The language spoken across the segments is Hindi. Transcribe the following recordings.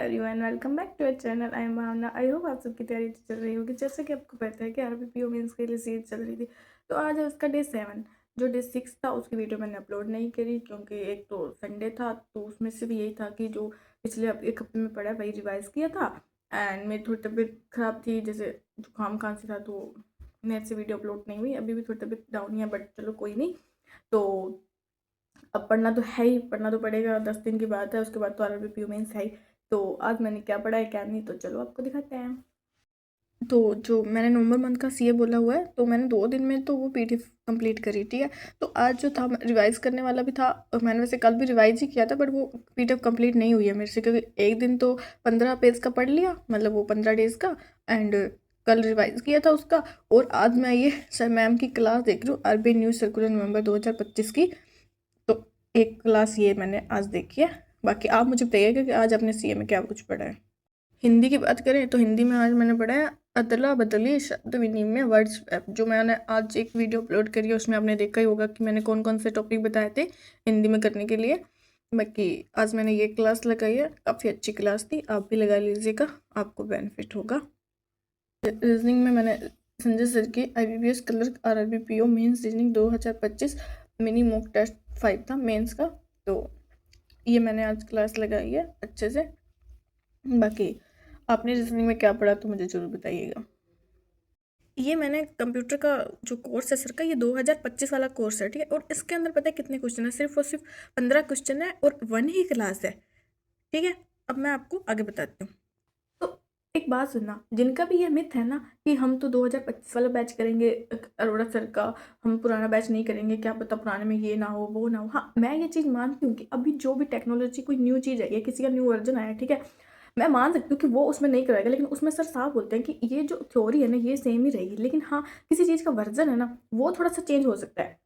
Everyone, welcome back to our channel. I am Bhavna. I hope आप सबकी तैयारी चल रही होगी। जैसे कि आपको पता है कि आरबीपीओ मेंस के लिए सीरीज चल रही थी, तो आज है उसका डे 7। जो डे 6 था उसकी वीडियो मैंने अपलोड नहीं करी, क्योंकि एक तो संडे था, तो उसमें से भी यही था कि जो पिछले एक हफ्ते में पढ़ा है वही रिवाइज़ किया था। एंड मेरी थोड़ी तबीयत ख़राब थी, जैसे जुकाम खांसी था, तो मेरे से वीडियो अपलोड नहीं हुई। अभी भी थोड़ी तबीयत डाउन ही है, बट चलो कोई नहीं। तो अब पढ़ना तो है ही, पढ़ना तो पड़ेगा। 10 दिन की बात है, उसके बाद तो आरबीपीओ मेंस है ही। तो आज मैंने क्या पढ़ा है क्या नहीं, तो चलो आपको दिखाते हैं। तो जो मैंने नवंबर मंथ का सीए बोला हुआ है, तो मैंने 2 दिन में तो वो पीडीएफ कंप्लीट करी, ठीक है। तो आज जो था रिवाइज करने वाला भी था, और मैंने वैसे कल भी रिवाइज ही किया था, बट वो पीडीएफ कंप्लीट नहीं हुई है मेरे से, क्योंकि एक दिन तो 15 पेज का पढ़ लिया, मतलब वो 15 डेज का। एंड कल रिवाइज किया था उसका। और आज मैं ये सर मैम की क्लास देख रही हूँ, आरबीआई न्यूज़ सर्कुलर नवंबर 2025 की। तो एक क्लास ये मैंने आज देखी है। बाकी आप मुझे बताइएगा कि आज आपने सीए में क्या कुछ पढ़ा है। हिंदी की बात करें तो हिंदी में आज मैंने पढ़ा है अदला बदली शब्द विनिमय वर्ड्स ऐप। जो मैंने आज एक वीडियो अपलोड करी है, उसमें आपने देखा ही होगा कि मैंने कौन कौन से टॉपिक बताए थे हिंदी में करने के लिए। बाकी आज मैंने ये क्लास लगाई है, काफ़ी अच्छी क्लास थी, आप भी लगा लीजिएगा, आपको बेनिफिट होगा। रीजनिंग में मैंने संजय सर की IBPS clerk RRBPO mains reasoning 2025 mini mock test 5 था मेंस का। तो ये मैंने आज क्लास लगाई है अच्छे से। बाकी आपने रीजनिंग में क्या पढ़ा तो मुझे ज़रूर बताइएगा। ये मैंने कंप्यूटर का जो कोर्स है सर का, ये 2025 वाला कोर्स है, ठीक है। और इसके अंदर पता है कितने क्वेश्चन है? सिर्फ और सिर्फ 15 क्वेश्चन है, और 1 ही क्लास है, ठीक है। अब मैं आपको आगे बताती हूँ। तो एक बात सुनना, जिनका भी ये मिथ है ना कि हम तो 2025 वाला बैच करेंगे अरोड़ा सर का, हम पुराना बैच नहीं करेंगे, क्या पता पुराने में ये ना हो वो ना हो। हाँ, मैं ये चीज़ मानती हूँ कि अभी जो भी टेक्नोलॉजी कोई न्यू चीज़ आई है, किसी का न्यू वर्जन आया है, ठीक है, मैं मान सकती हूँ कि वो उसमें नहीं कराएगा। लेकिन उसमें सर साफ बोलते हैं कि ये जो थ्योरी है ना, ये सेम ही रहेगी, लेकिन हाँ, किसी चीज़ का वर्जन है ना, वो थोड़ा सा चेंज हो सकता है।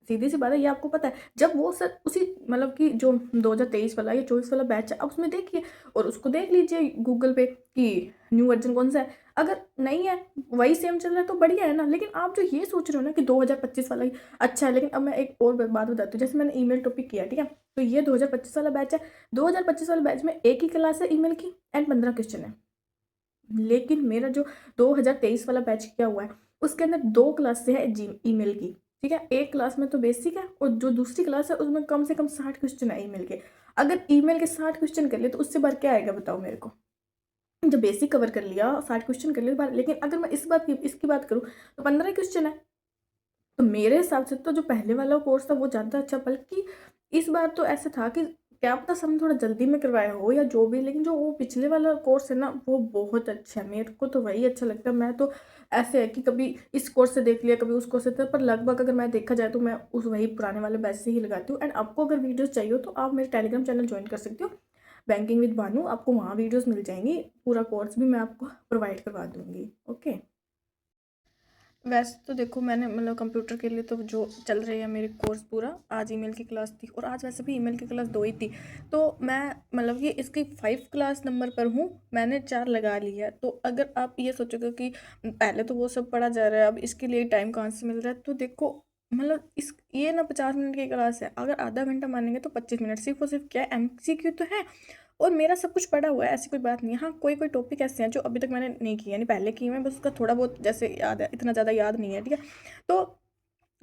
सीधी सी बात है, ये आपको पता है। जब वो सर उसी मतलब कि जो 2023 वाला या 24 वाला बैच है, आप उसमें देखिए और उसको देख लीजिए गूगल पे कि न्यू वर्जन कौन सा है। अगर नहीं है, वही सेम चल रहा है, तो बढ़िया है ना। लेकिन आप जो ये सोच रहे हो ना कि 2025 वाला ही अच्छा है। लेकिन अब मैं एक और बात बताती हूँ। जैसे मैंने ईमेल टॉपिक किया, ठीक है, तो ये 2025 वाला बैच है। 2025 वाले बैच में एक ही क्लास है ईमेल की, एंड 15 क्वेश्चन है। लेकिन मेरा जो 2023 वाला बैच किया हुआ है, उसके अंदर 2 क्लास है जी ईमेल की, ठीक है। एक क्लास में तो बेसिक है, और जो दूसरी क्लास है उसमें कम से कम 60 क्वेश्चन है ईमेल के। अगर ईमेल के 60 क्वेश्चन कर लिए तो उससे बार क्या आएगा बताओ मेरे को। जब बेसिक कवर कर लिया, 60 क्वेश्चन कर लिए, लेकिन अगर मैं इसकी बात करूँ तो 15 क्वेश्चन है। तो मेरे हिसाब से तो जो पहले वाला कोर्स था वो ज़्यादा अच्छा, बल्कि इस बार तो ऐसा था कि क्या पता सम थोड़ा जल्दी में करवाया हो या जो भी, लेकिन जो वो पिछले वाला कोर्स है ना, वो बहुत अच्छा है। मेरे को तो वही अच्छा लगता है। मैं तो ऐसे है कि कभी इस कोर्स से देख लिया, कभी उस कोर्स से, पर लगभग अगर मैं देखा जाए तो मैं उस वही पुराने वाले बैच से ही लगाती हूँ। एंड आपको अगर वीडियोज़ चाहिए हो तो आप मेरे टेलीग्राम चैनल ज्वाइन कर सकते हो, बैंकिंग विद भानु। आपको वहाँ वीडियोज़ मिल जाएंगी, पूरा कोर्स भी मैं आपको प्रोवाइड करवा दूँगी। ओके। वैसे तो देखो, मैंने मतलब कंप्यूटर के लिए तो जो चल रही है मेरी कोर्स पूरा, आज ईमेल की क्लास थी, और आज वैसे भी ईमेल की क्लास 2 ही थी। तो मैं मतलब ये इसकी 5 क्लास नंबर पर हूँ, मैंने 4 लगा ली है। तो अगर आप ये सोचोगे कि पहले तो वो सब पढ़ा जा रहा है, अब इसके लिए टाइम कहाँ से मिल रहा है, तो देखो मतलब इस ये ना 50 मिनट की क्लास है, अगर आधा घंटा मानेंगे तो 25 मिनट, सिर्फ और सिर्फ क्या MCQ तो है। और मेरा सब कुछ पढ़ा हुआ है, ऐसी कोई बात नहीं है। हाँ, कोई कोई टॉपिक ऐसे हैं जो अभी तक मैंने नहीं किए, यानी पहले किए हैं, बस उसका थोड़ा बहुत जैसे याद है, इतना ज़्यादा याद नहीं है, ठीक है। तो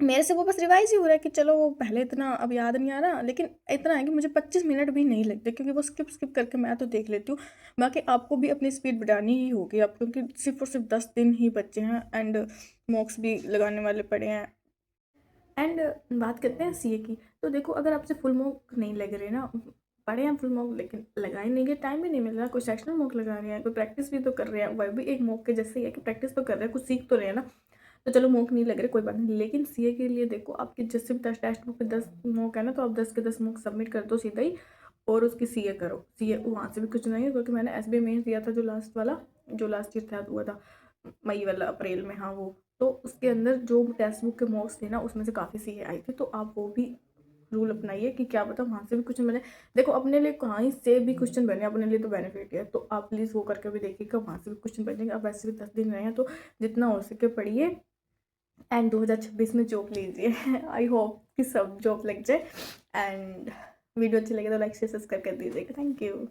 मेरे से वो बस रिवाइज ही हो रहा है कि चलो वो पहले इतना अब याद नहीं आ रहा, लेकिन इतना है कि मुझे 25 मिनट भी नहीं लगते, क्योंकि वो स्किप स्किप करके मैं तो देख लेती हूँ। बाकी आपको भी अपनी स्पीड बढ़ानी ही होगी आप, क्योंकि सिर्फ और सिर्फ 10 दिन ही बचे हैं, एंड मॉक्स भी लगाने वाले पड़े हैं। एंड बात करते हैं सीए की। तो देखो, अगर आपसे फुल मॉक नहीं लग रहे ना, पढ़े हैं फुल मॉक लेकिन लगाए नहीं गए, टाइम भी नहीं मिल रहा, कोई सेक्शनल मॉक लगा रहे हैं, कोई प्रैक्टिस भी तो कर रहे हैं, वह भी एक मॉक के जैसे ही है कि प्रैक्टिस तो कर रहे हैं, कुछ सीख तो रहे हैं ना। तो चलो मॉक नहीं लग रहे, कोई बात नहीं। लेकिन सीए के लिए देखो, आपके जैसे भी टेक्स्ट बुक पे 10 मॉक है ना, तो आप 10 के 10 मॉक सबमिट कर दो सीधा ही, और उसकी सीए करो। सीए वहाँ से भी कुछ नहीं है, क्योंकि मैंने SBI मेंस दिया था, जो लास्ट वाला, जो लास्ट ईयर था हुआ था मई वाला, अप्रैल में, हाँ वो। तो उसके अंदर जो टेक्स्ट बुक के मॉक्स थे ना, उसमें से काफ़ी सीए आई थी। तो आप वो भी रूल अपनाइए कि क्या पता वहाँ से भी क्वेश्चन बने। देखो, अपने लिए कहीं से भी क्वेश्चन बने, अपने लिए तो बेनिफिट है। तो आप प्लीज़ वो करके भी देखिएगा, वहाँ से भी क्वेश्चन बनेंगे। अब वैसे भी 10 दिन रहे हैं, तो जितना हो सके पढ़िए, एंड 2026 में जॉब लीजिए। आई होप कि सब जॉब लग जाए। एंड वीडियो अच्छी लगे तो लाइक शेयर सब्सक्राइब कर दीजिएगा। Thank you.